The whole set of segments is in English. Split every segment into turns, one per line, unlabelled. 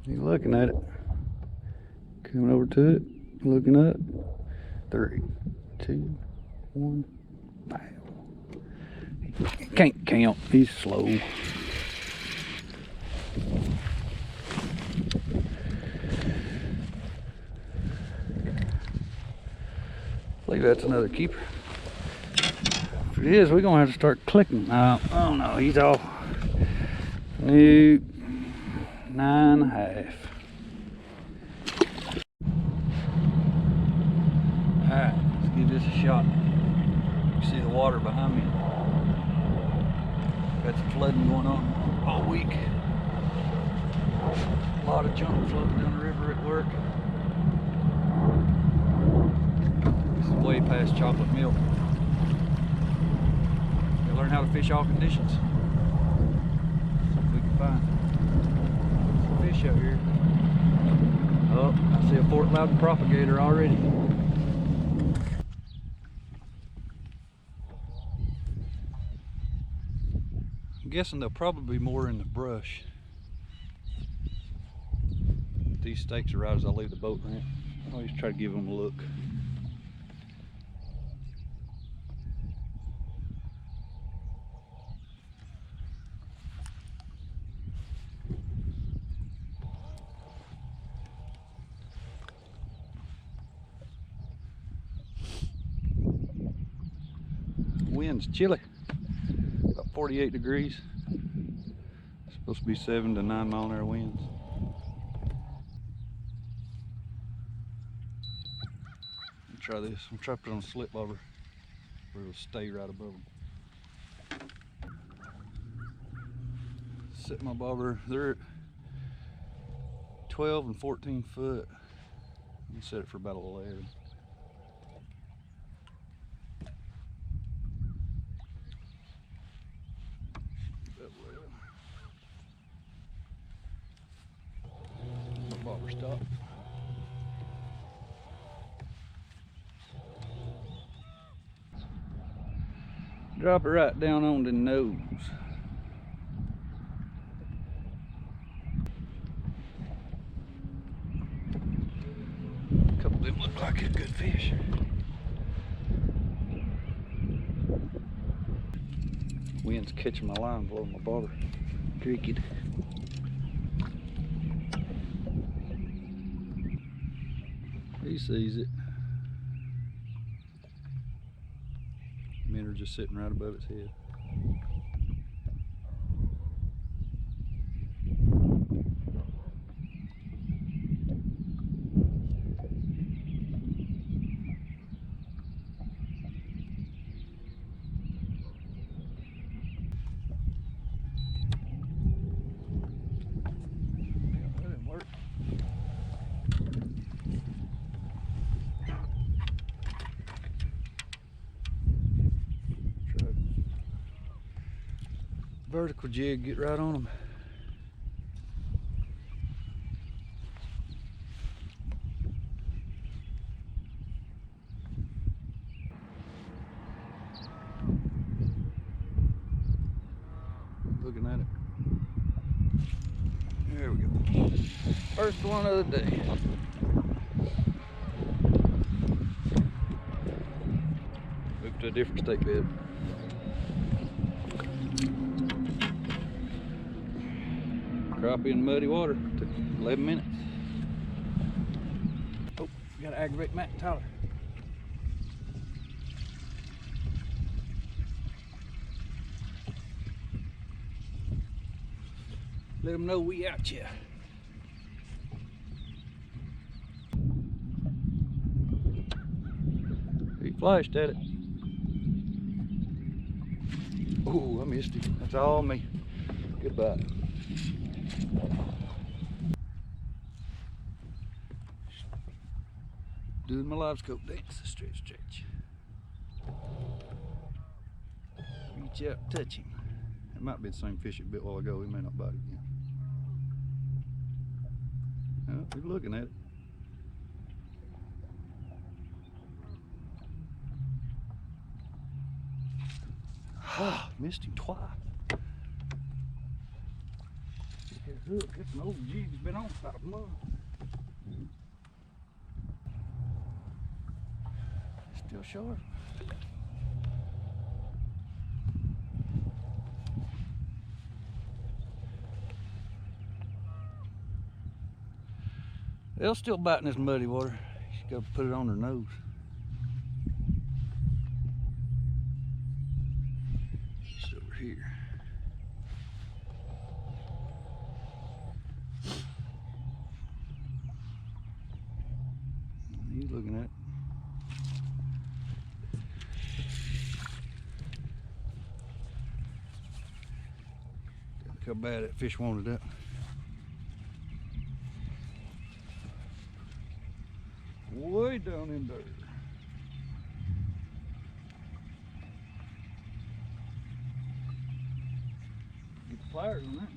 He's looking at it. Coming over to it, looking up. 3, 2, 1. Wow. He can't count. He's slow. I believe that's another keeper. If it is, we're gonna have to start clicking. Oh no, he's off. New 9.5. Alright, let's give this a shot. You see the water behind me. Got some flooding going on all week. A lot of junk floating down the river at work. This is way past chocolate milk. You learn how to fish all conditions. See if we can find some fish out here. Oh, I see a Fort Loudon propagator already. I'm guessing there'll probably be more in the brush. These stakes are right as I leave the boat ramp. I always try to give them a look. Wind's chilly, about 48 degrees. It's supposed to be 7 to 9 mile an hour winds. Try this. I'm trying to put it on a slip bobber where it'll stay right above them. Set my bobber. They're at 12 and 14 foot. I'm gonna set it for about 11. My bobber stopped. Drop it right down on the nose. A couple of them look like a good fish. Wind's catching my line below my bobber. Cricket. He sees it. Minnow just sitting right above its head. That didn't work. Vertical jig, get right on them. Looking at it. There we go. First one of the day. Move to a different stake bed. Crappie in muddy water. Took 11 minutes. Oh, gotta aggravate Matt and Tyler. Let them know we out here. He flashed at it. Oh, I missed him. That's all me. Goodbye. Doing my live scope dance. Stretch, stretch. Reach out, touch him. It might be the same fish it bit a while ago. He may not bite again. Oh, we're looking at it. Ah, missed him twice. hook. It's an old jig. It's been on for about a month. Still sharp. They'll still bite in this muddy water. You just gotta put it on their nose. It's over here. What are you looking at? Look how bad that fish wanted that. Way down in there. Get the pliers on that.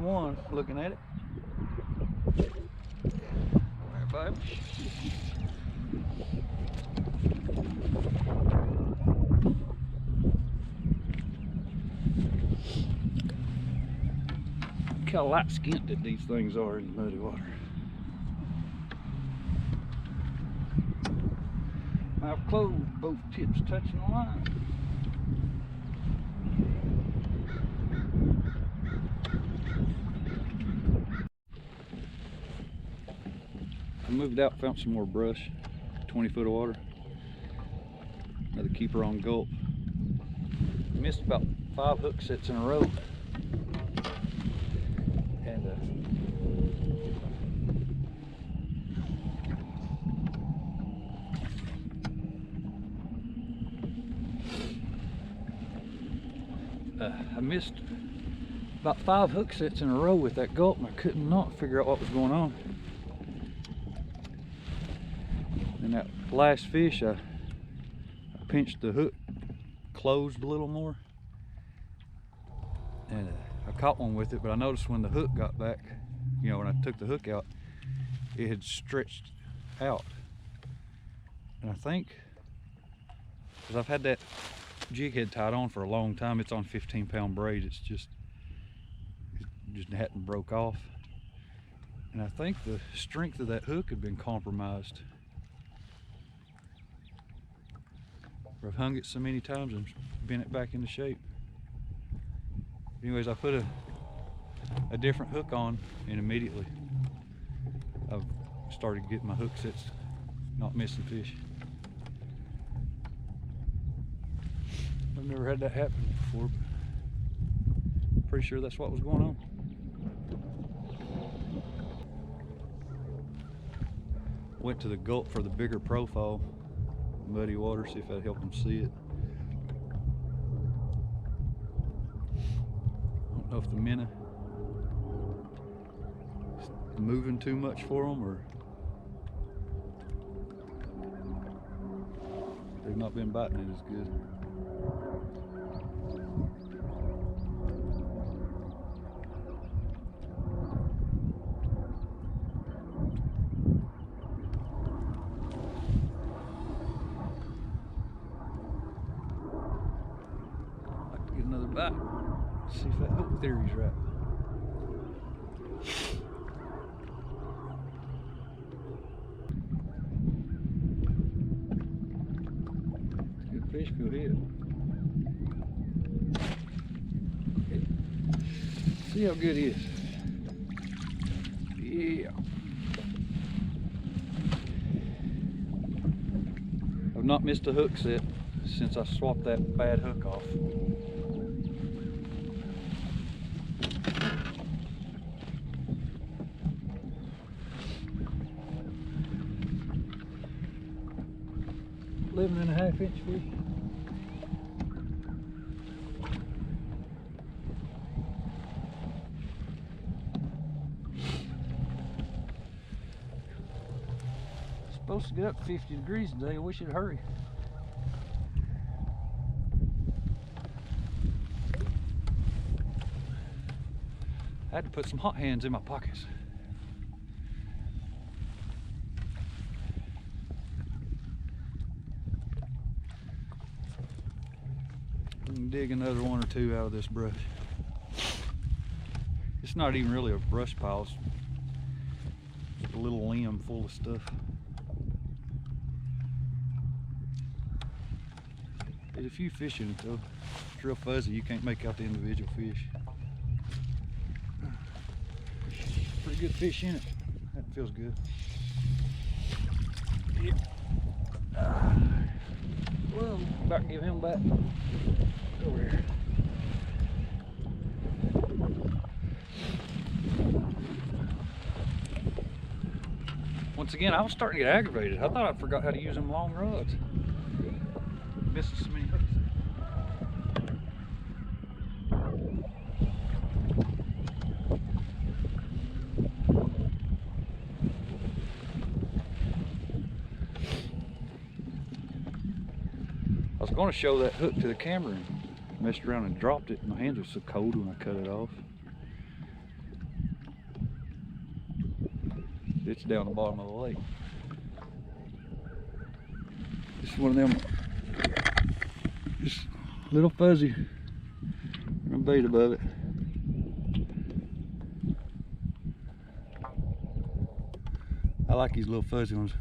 One, looking at it. There, baby. Look how light skinned that these things are in the muddy water. I've closed both tips touching the line. I moved out, found some more brush, 20 foot of water. Another keeper on gulp. Missed about 5 hook sets in a row. And I missed about 5 hook sets in a row with that gulp, and I could not figure out what was going on. And that last fish, I pinched the hook closed a little more, and I caught one with it, but I noticed when the hook got back, you know, when I took the hook out, it had stretched out. And I think, because I've had that jig head tied on for a long time, it's on 15-pound braid, it just hadn't broke off. And I think the strength of that hook had been compromised. I've hung it so many times and bent it back into shape. Anyways, I put a different hook on, and immediately I've started getting my hook sets, not missing fish. I've never had that happen before, but pretty sure that's what was going on. Went to the gulp for the bigger profile, muddy water, see if that'd help them see it. I don't know if the minnow is moving too much for them, or they've not been biting it as good. Another bite. See if that hook theory's right. Good fish, go ahead. See how good he is. Yeah. I've not missed a hook set since I swapped that bad hook off. $11.5-inch fish. supposed to get up to 50 degrees today. I wish it'd hurry. I had to put some hot hands in my pockets. We can dig another one or two out of this brush. It's not even really a brush pile. It's just a little limb full of stuff. There's a few fish in it though. It's real fuzzy. You can't make out the individual fish. Pretty good fish in it. That feels good. Yeah. Well, about to give him back. Over here. Once again, I was starting to get aggravated. I thought I forgot how to use them long rods. Missing so many hooks. I was going to show that hook to the camera and messed around and dropped it. My hands were so cold when I cut it off. It's down the bottom of the lake. This is one of them, just little fuzzy, and a bait above it. I like these little fuzzy ones.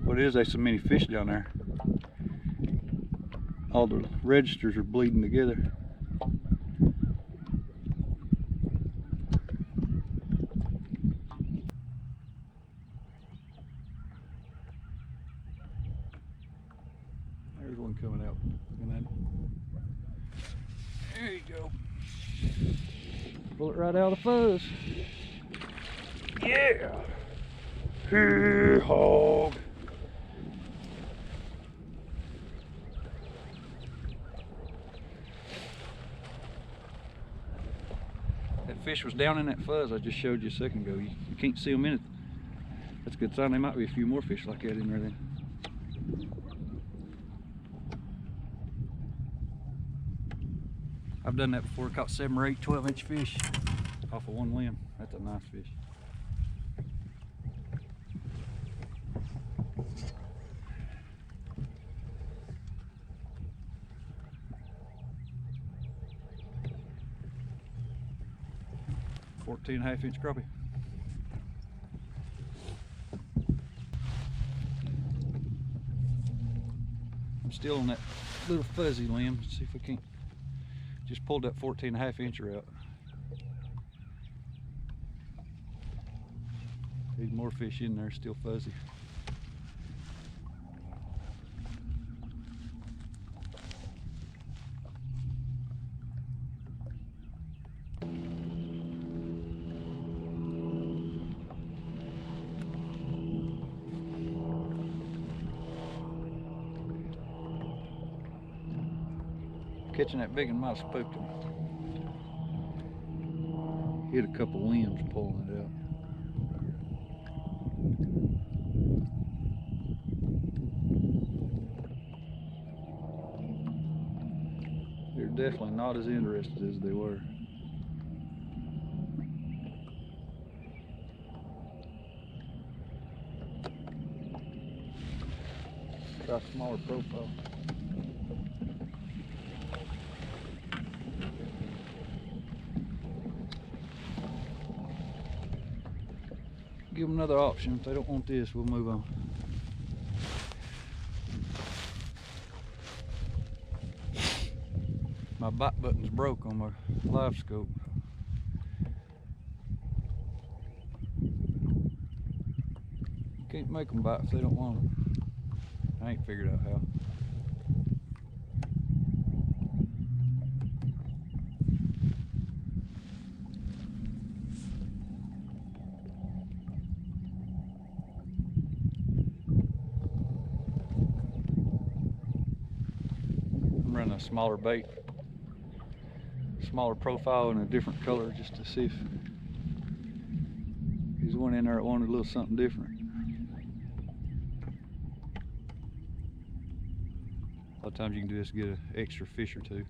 What it is, there's so many fish down there. All the registers are bleeding together. There's one coming out. There you go. Pull it right out of the fuzz. Yeah! Here, hog. That fish was down in that fuzz I just showed you a second ago. You can't see them in it. That's a good sign. There might be a few more fish like that in there then. I've done that before. Caught 7 or 8 12-inch fish off of one limb. That's a nice fish. .14.5-inch crappie. I'm still on that little fuzzy limb. Let's see if we can't. Just pulled that 14.5-incher out. There's more fish in there, still fuzzy. Catching that big one might have spooked him. Hit a couple limbs pulling it out. They're definitely not as interested as they were. Try a smaller profile. Give them another option. If they don't want this, we'll move on. My bite button's broke on my live scope. Can't make them bite if they don't want them. I ain't figured out how. Run a smaller bait, smaller profile, and a different color just to see if he's one in there that wanted a little something different. A lot of times you can do this to get an extra fish or two.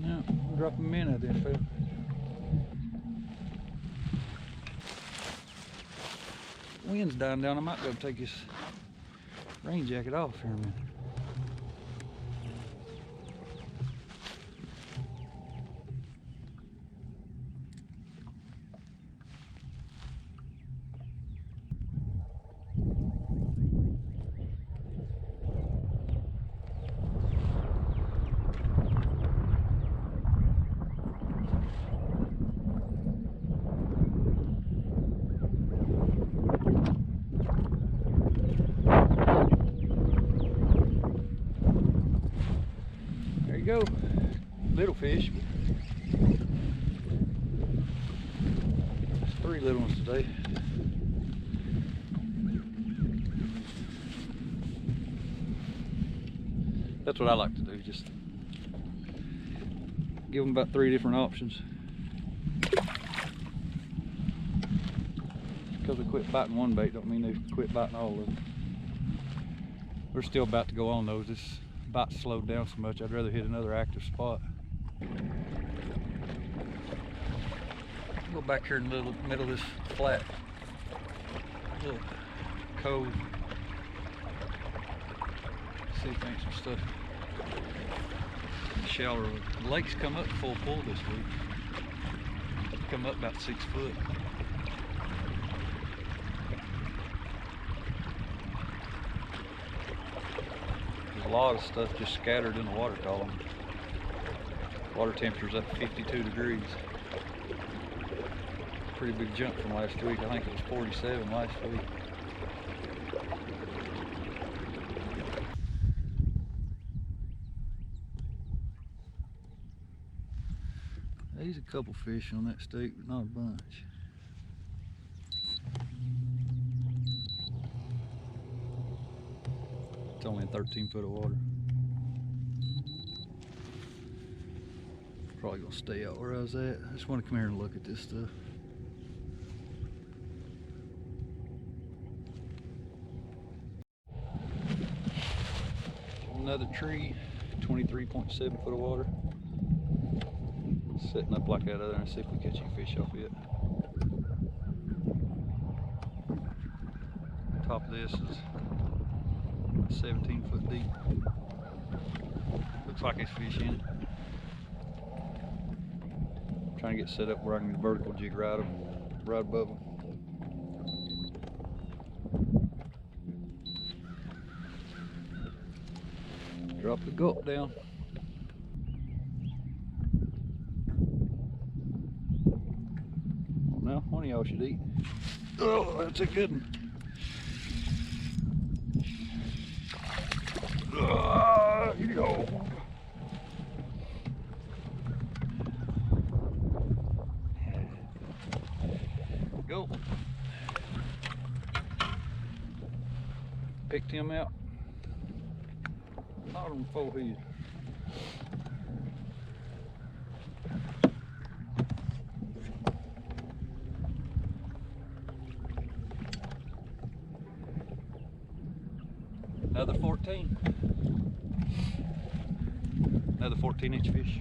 No, drop them in out there, fella. Wind's dying down. I might be able to take this rain jacket off here in a minute. There you go, little fish. There's 3 little ones today. That's what I like to do, just give them about 3 different options. Because they quit biting one bait don't mean they quit biting all of them. We're still about to go on those. This bite slowed down so much, I'd rather hit another active spot. Go back here in the middle of this flat little cove. See if there's some stuff shallower. The lake's come up full pull this week. Come up about 6 foot. There's a lot of stuff just scattered in the water column. Water temperature's up 52 degrees. Pretty big jump from last week. I think it was 47 last week. There's a couple fish on that stake, but not a bunch. It's only in 13 foot of water. Probably gonna stay out where I was at. I just want to come here and look at this stuff. Another tree, 23.7 foot of water. Setting up like that other and see if we catch any fish off it. Top of this is 17 foot deep. Looks like there's fish in it. I'm trying to get set up where I can vertical jig right above them. Drop the gulp down. Now, one of y'all should eat. Oh, that's a good one. Here you go. Go. Picked him out. Not on full head. Another 14. Another 14-inch fish.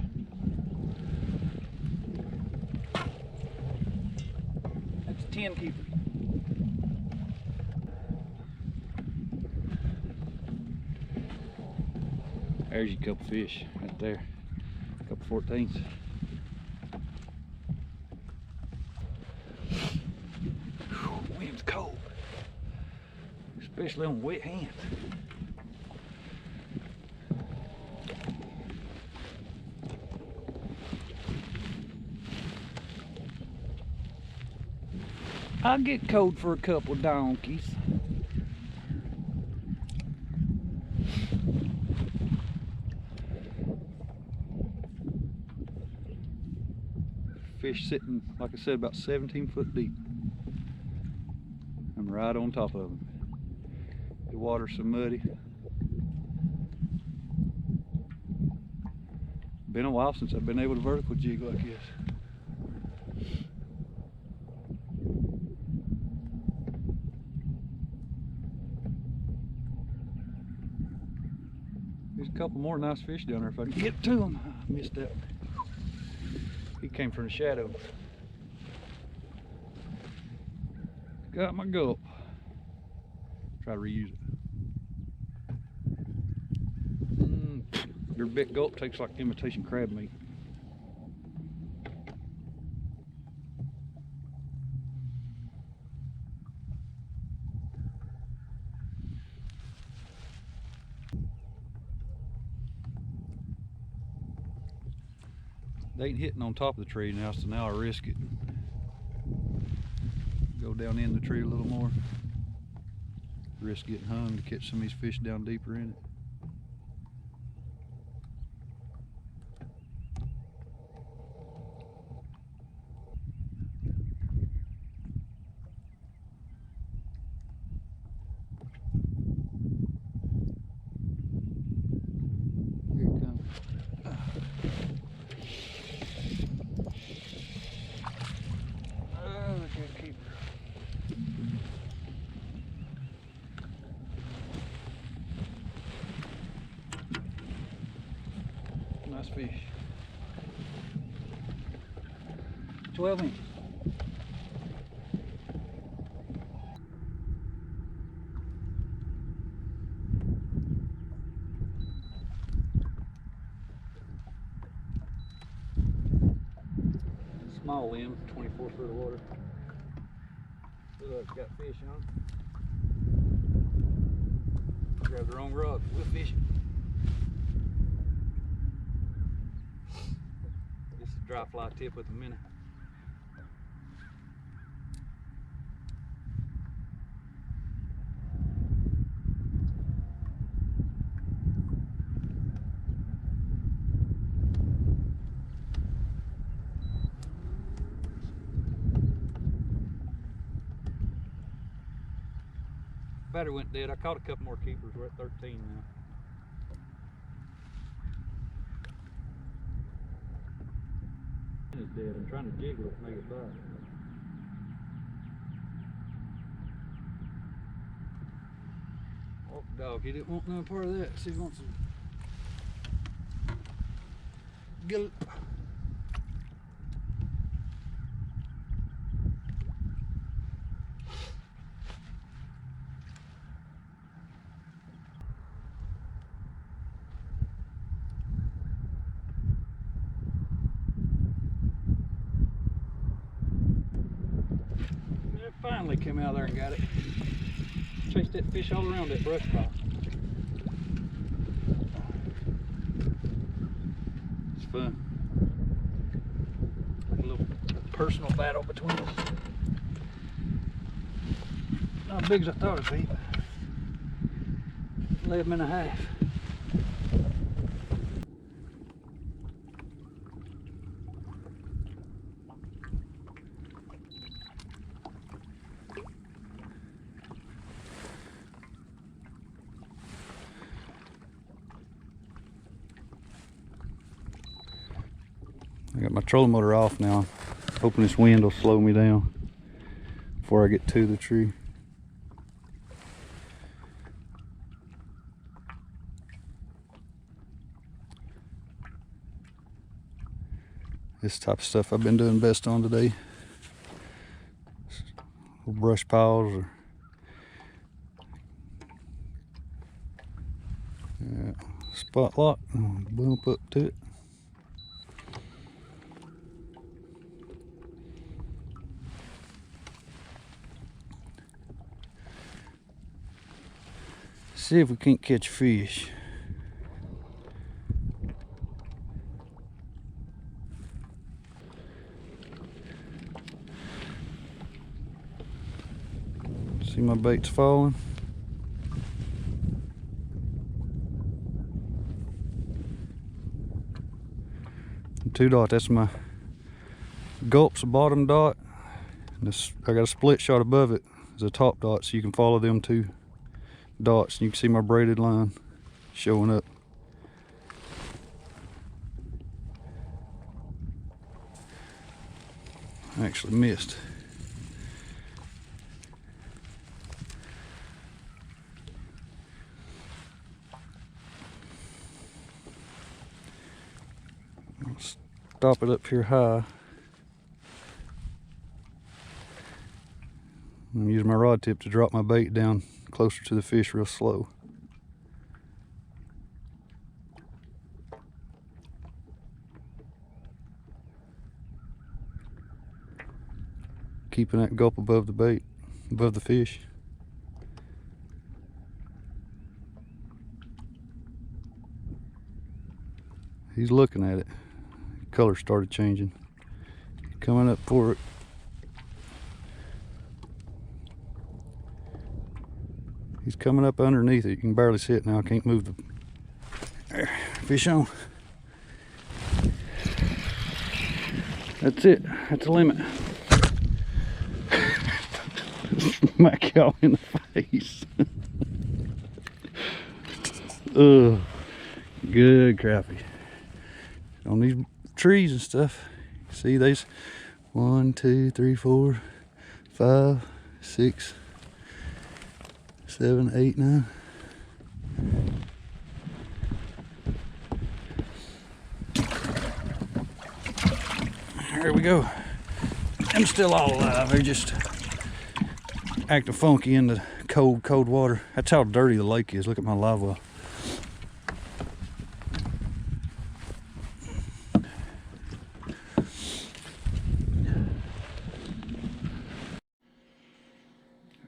That's a 10 keeper. There's your couple fish right there. A couple 14s. Wind's cold, especially on wet hands. I'll get cold for a couple donkeys. fish sitting, like I said, about 17 foot deep. I'm right on top of them. The water's so muddy. Been a while since I've been able to vertical jig like this. There's a couple more nice fish down there if I can get to them. I missed that. He came from the shadows. Got my gulp. Try to reuse it. Your big gulp tastes like imitation crab meat. They ain't hitting on top of the tree now, so now I risk it. Go down in the tree a little more. Risk getting hung to catch some of these fish down deeper in it. Here it comes. Oh, good keeper. Nice fish. 12 inch. Small limb, 24 foot of water. Look, it's got fish on it. Grab the wrong rod, we'll fish it. This is a dry fly tip with a minnow. Battery went dead. I caught a couple more keepers. We're at 13 now. It's dead. I'm trying to jiggle it to make it bite. Oh, dog, he didn't want no part of that. See, he wants some gulp. Finally came out there and got it. Chased that fish all around that brush pile. It's fun. A little personal battle between us. Not as big as I thought it'd be. 11 and a half. I got my trolling motor off now. Hoping this wind will slow me down before I get to the tree. This type of stuff I've been doing best on today. Little brush piles or spot lock and bump up to it. See if we can't catch fish. See my bait's falling. And 2 dot, that's my Gulp's a bottom dot. This, I got a split shot above it as a top dot, so you can follow them two dots and you can see my braided line showing up. I actually missed. I'll stop it up here high. I'm using my rod tip to drop my bait down closer to the fish real slow. Keeping that gulp above the bait, above the fish. He's looking at it. Color started changing. Coming up for it. He's coming up underneath it. You can barely see it now. I can't move the there. Fish on. That's it. That's the limit. Smack y'all in the face. Ugh. Good crappie. On these trees and stuff. See these 1, 2, 3, 4, 5, 6, 7, 8, 9. There we go. I'm still all alive. They're just acting funky in the cold water. That's how dirty the lake is. Look at my live well.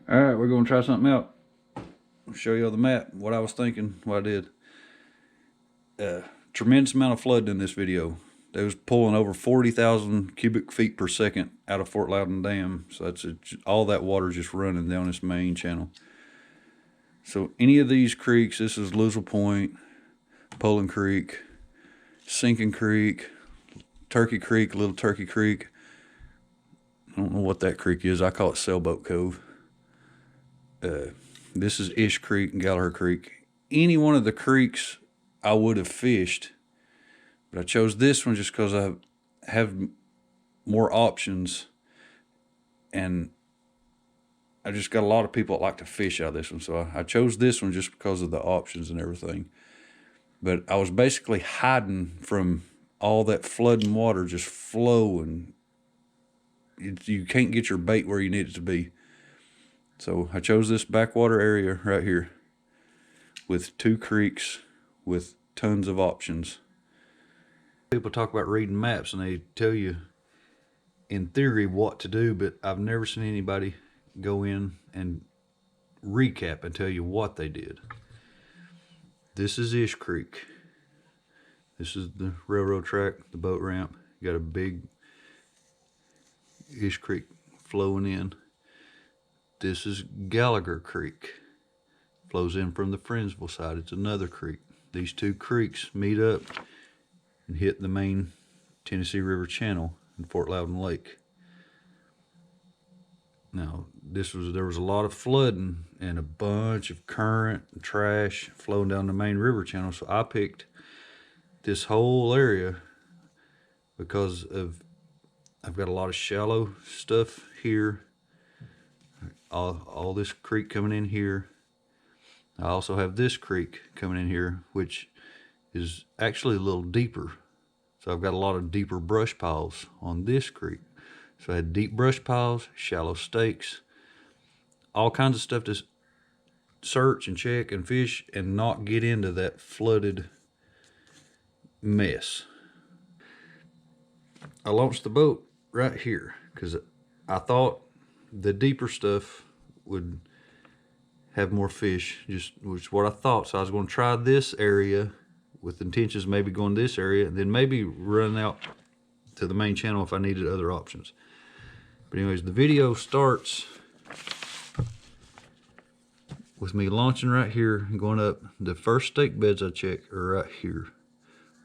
All right, we're gonna try something out. I'll show you on the map what I was thinking, what I did. Tremendous amount of flooding in this video. They was pulling over 40,000 cubic feet per second out of Fort Loudon Dam. So that's all that water just running down this main channel. So any of these creeks, this is Lizzle Point, Poland Creek, Sinking Creek, Turkey Creek, Little Turkey Creek. I don't know what that creek is. I call it Sailboat Cove. This is Ish Creek and Gallagher Creek. Any one of the creeks I would have fished, but I chose this one just because I have more options, and I just got a lot of people that like to fish out of this one. So I chose this one just because of the options and everything. But I was basically hiding from all that flooding water just flowing. You can't get your bait where you need it to be. So I chose this backwater area right here with 2 creeks with tons of options. People talk about reading maps and they tell you in theory what to do, but I've never seen anybody go in and recap and tell you what they did. This is Ish Creek. This is the railroad track, the boat ramp. You got a big Ish Creek flowing in. This is Gallagher Creek. Flows in from the Friendsville side. It's another creek. These 2 creeks meet up and hit the main Tennessee River channel in Fort Loudon Lake. Now, there was a lot of flooding and a bunch of current and trash flowing down the main river channel. So I picked this whole area because I've got a lot of shallow stuff here. All this creek coming in here. I also have this creek coming in here, which is actually a little deeper. So I've got a lot of deeper brush piles on this creek. So I had deep brush piles, shallow stakes, all kinds of stuff to search and check and fish and not get into that flooded mess. I launched the boat right here because I thought the deeper stuff would have more fish, which is what I thought. So I was going to try this area with intentions maybe going this area and then maybe run out to the main channel if I needed other options. But anyways, the video starts with me launching right here and going up. The first stake beds I check are right here.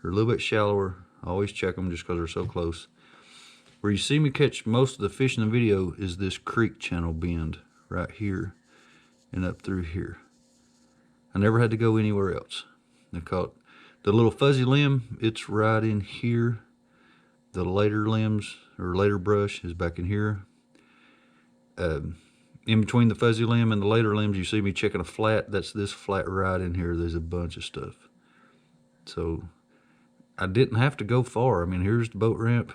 They're a little bit shallower. I always check them just because they're so close. Where you see me catch most of the fish in the video is this creek channel bend right here and up through here. I never had to go anywhere else. I caught the little fuzzy limb, it's right in here. The later limbs or later brush is back in here. In between the fuzzy limb and the later limbs, you see me checking a flat. That's this flat right in here. There's a bunch of stuff. So I didn't have to go far. I mean, here's the boat ramp,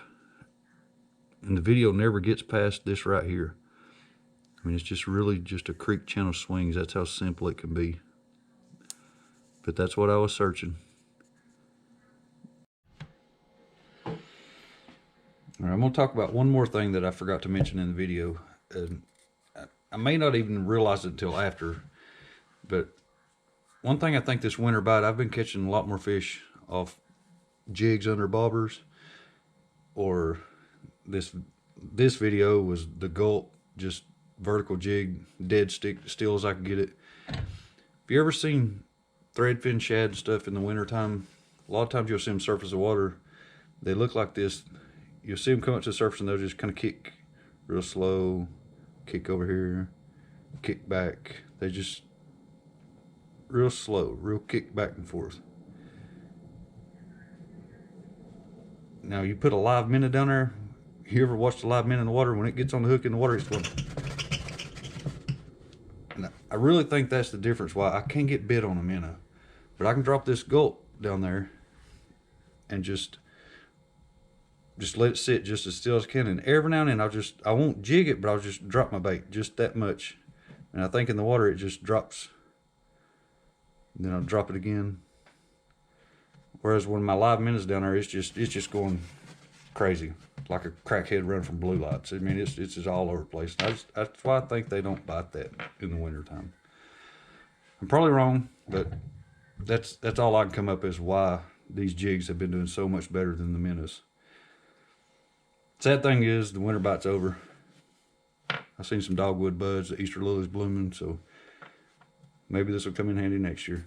and the video never gets past this right here. I mean, it's just really just a creek channel swings. That's how simple it can be. But that's what I was searching. All right, I'm gonna talk about one more thing that I forgot to mention in the video. I may not even realize it until after, but one thing I think this winter bite, I've been catching a lot more fish off jigs under bobbers, or this video was the gulp, just vertical jig, dead stick, still as I could get it. Have you ever seen threadfin shad and stuff in the wintertime? A lot of times you'll see them surface the water. They look like this. You'll see them come up to the surface and they'll just kind of kick real slow, kick over here, kick back. They just real slow, real kick back and forth. Now you put a live minnow down there. You ever watch the live minnow in the water? When it gets on the hook in the water, it's going. Now, I really think that's the difference why I can't get bit on a minnow, but I can drop this gulp down there and just let it sit just as still as I can. And every now and then I won't jig it, but I'll just drop my bait just that much. And I think in the water it just drops. And then I'll drop it again. Whereas when my live minnows down there, it's just going crazy, like a crackhead running from blue lights. I mean, it's just all over the place. That's why I think they don't bite that in the wintertime. I'm probably wrong, but that's all I can come up as why these jigs have been doing so much better than the minnows. Sad thing is, the winter bite's over. I've seen some dogwood buds, the Easter lily's blooming, so maybe this will come in handy next year.